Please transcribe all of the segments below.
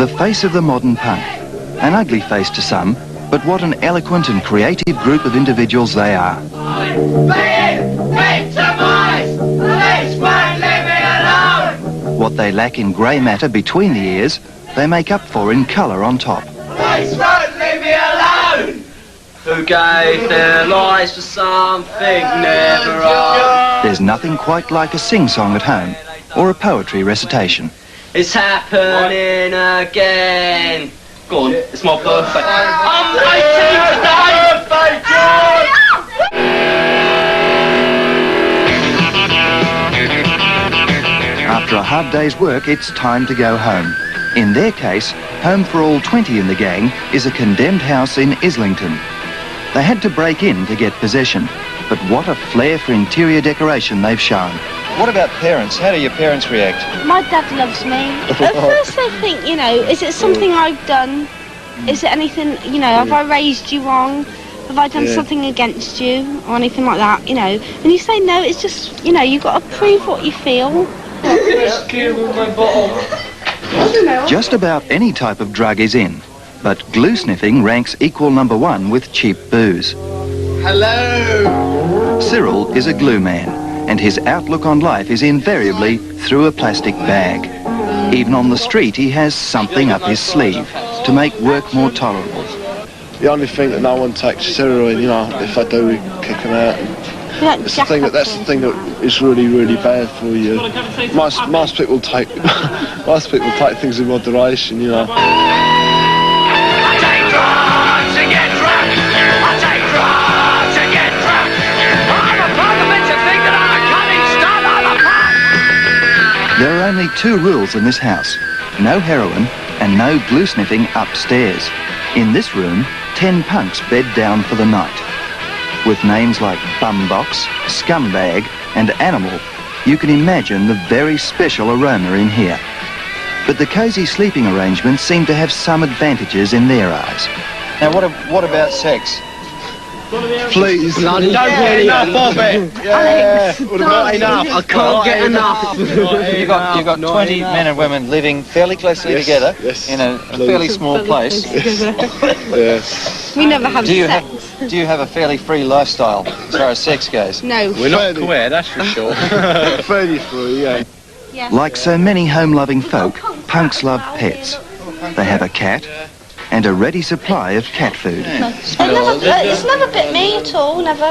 The face of the modern punk. An ugly face to some, but what an eloquent and creative group of individuals they are. What they lack in grey matter between the ears, they make up for in colour on top. Police won't leave me alone! Who gave their lives for something never on? There's nothing quite like a sing-song at home, or a poetry recitation. It's happening again. Go on, it's my birthday. I'm 18 today! Birthday, George! After a hard day's work, it's time to go home. In their case, home for all 20 in the gang is a condemned house in Islington. They had to break in to get possession, but what a flair for interior decoration they've shown. What about parents? How do your parents react? My dad loves me. At first they think, you know, is it something I've done? Is it anything, you know, have I raised you wrong? Have I done something against you? Or anything like that, you know? And you say no, it's just, you know, you've got to prove what you feel. Just about any type of drug is in, but glue sniffing ranks equal number one with cheap booze. Hello! Cyril is a glue man, and his outlook on life is invariably through a plastic bag. Even on the street, he has something up his sleeve to make work more tolerable. The only thing that no one takes is heroin, you know. If I do, we kick them out. That's the thing that is really, really bad for you. Most people take things in moderation, you know. I take drugs to get drunk! I take drugs to get drunk! I'm a punk of it to think that I'm a cunning stud, I'm a punk! There are only two rules in this house. No heroin and no glue sniffing upstairs. In this room, 10 punks bed down for the night. With names like Bumbox, Scumbag and Animal, you can imagine the very special aroma in here. But the cosy sleeping arrangements seem to have some advantages in their eyes. Now what about sex? Please. Don't get enough of it! Yeah. What about Enough! I can't get enough! You've got 20 men and women living fairly closely together in a fairly small place. We never have sex. Do you have a fairly free lifestyle as far as sex goes? No. We're not queer, that's for sure. Fairly free, yeah. Like so many home-loving folk, punks love pets. They have a cat and a ready supply of cat food. It's never bit me at all, never.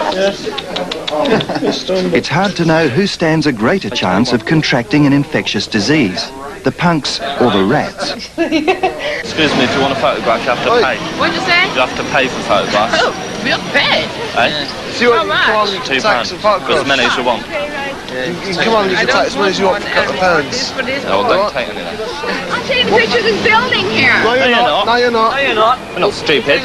It's hard to know who stands a greater chance of contracting an infectious disease, the punks or the rats. Excuse me, if you want a photograph, you have to pay. What'd you say? You have to pay for photographs. Oh, real bad. Eh? How much? £2. For as many as you want. Come on, you can take as many as you want for a couple of pounds. No, don't take any of that. I'm taking pictures in building here. No, you're not. No, you're not. No, you're not. We're not stupid.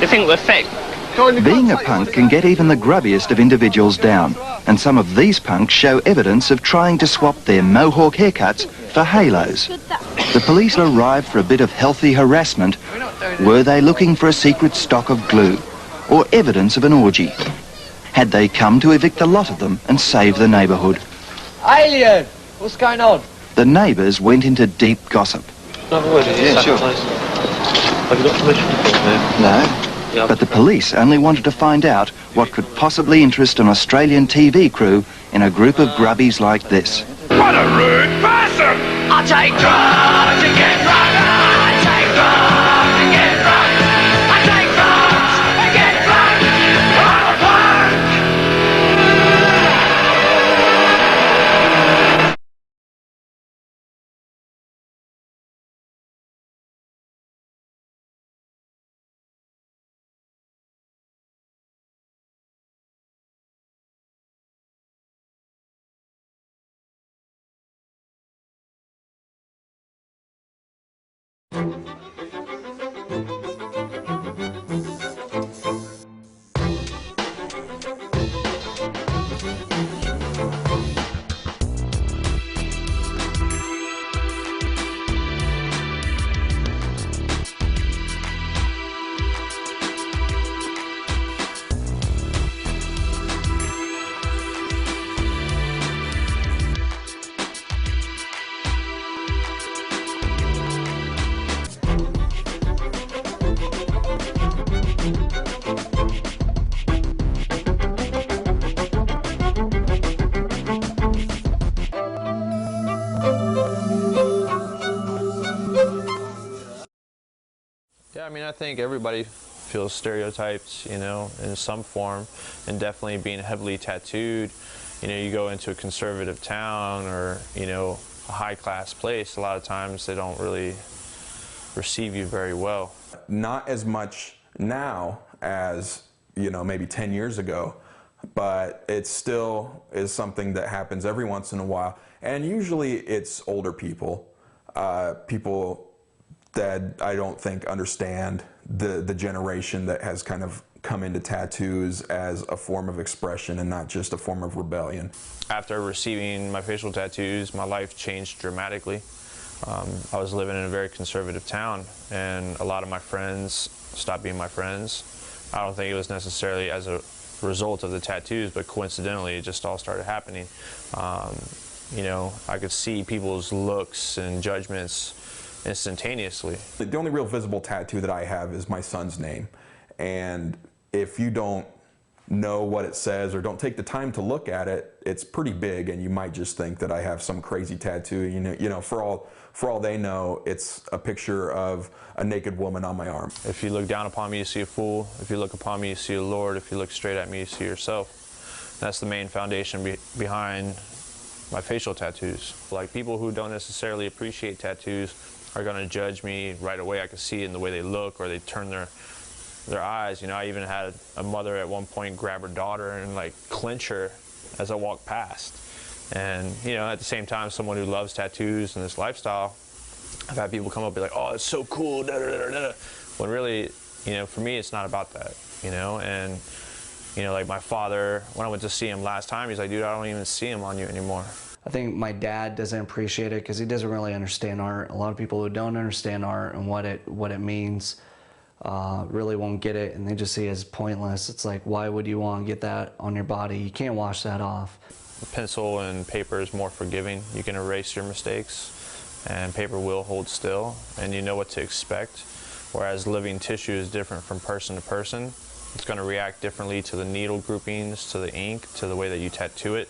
You think we're fake? Being a punk can get even the grubbiest of individuals down, and some of these punks show evidence of trying to swap their mohawk haircuts for halos. The police arrived for a bit of healthy harassment. Were they looking for a secret stock of glue or evidence of an orgy? Had they come to evict the lot of them and save the neighbourhood? Alien! What's going on? The neighbours went into deep gossip. Yeah, sure. Have you got permission to film here? No. But the police only wanted to find out what could possibly interest an Australian TV crew in a group of grubbies like this. What a rude person! I take drugs to get drunk! I take drugs to get drunk! I take drugs to get drunk! I'm a punk! Yeah, I mean, I think everybody feels stereotyped, you know, in some form, and definitely being heavily tattooed, you know, you go into a conservative town or, you know, a high-class place, a lot of times they don't really receive you very well. Not as much now as, you know, maybe 10 years ago, but it still is something that happens every once in a while, and usually it's older people, people that I don't think understand the generation that has kind of come into tattoos as a form of expression and not just a form of rebellion. After receiving my facial tattoos, my life changed dramatically. I was living in a very conservative town, and a lot of my friends stopped being my friends. I don't think it was necessarily as a result of the tattoos, but coincidentally it just all started happening. You know, I could see people's looks and judgments instantaneously. The only real visible tattoo that I have is my son's name, and if you don't know what it says or don't take the time to look at it, it's pretty big, and you might just think that I have some crazy tattoo. You know, for all they know, it's a picture of a naked woman on my arm. If you look down upon me, you see a fool. If you look upon me, you see a Lord. If you look straight at me, you see yourself. That's the main foundation behind my facial tattoos. Like, people who don't necessarily appreciate tattoos are going to judge me right away. I can see it in the way they look, or they turn their eyes. You know, I even had a mother at one point grab her daughter and like clinch her as I walked past. And, you know, at the same time, someone who loves tattoos and this lifestyle, I've had people come up and be like, oh, it's so cool, da, da, da, da. When really, you know, for me, it's not about that, you know. And, you know, like my father, when I went to see him last time, he's like, dude, I don't even see him on you anymore. I think my dad doesn't appreciate it because he doesn't really understand art. A lot of people who don't understand art and what it means really won't get it, and they just see it as pointless. It's like, why would you want to get that on your body? You can't wash that off. Pencil and paper is more forgiving. You can erase your mistakes, and paper will hold still, and you know what to expect. Whereas living tissue is different from person to person. It's going to react differently to the needle groupings, to the ink, to the way that you tattoo it.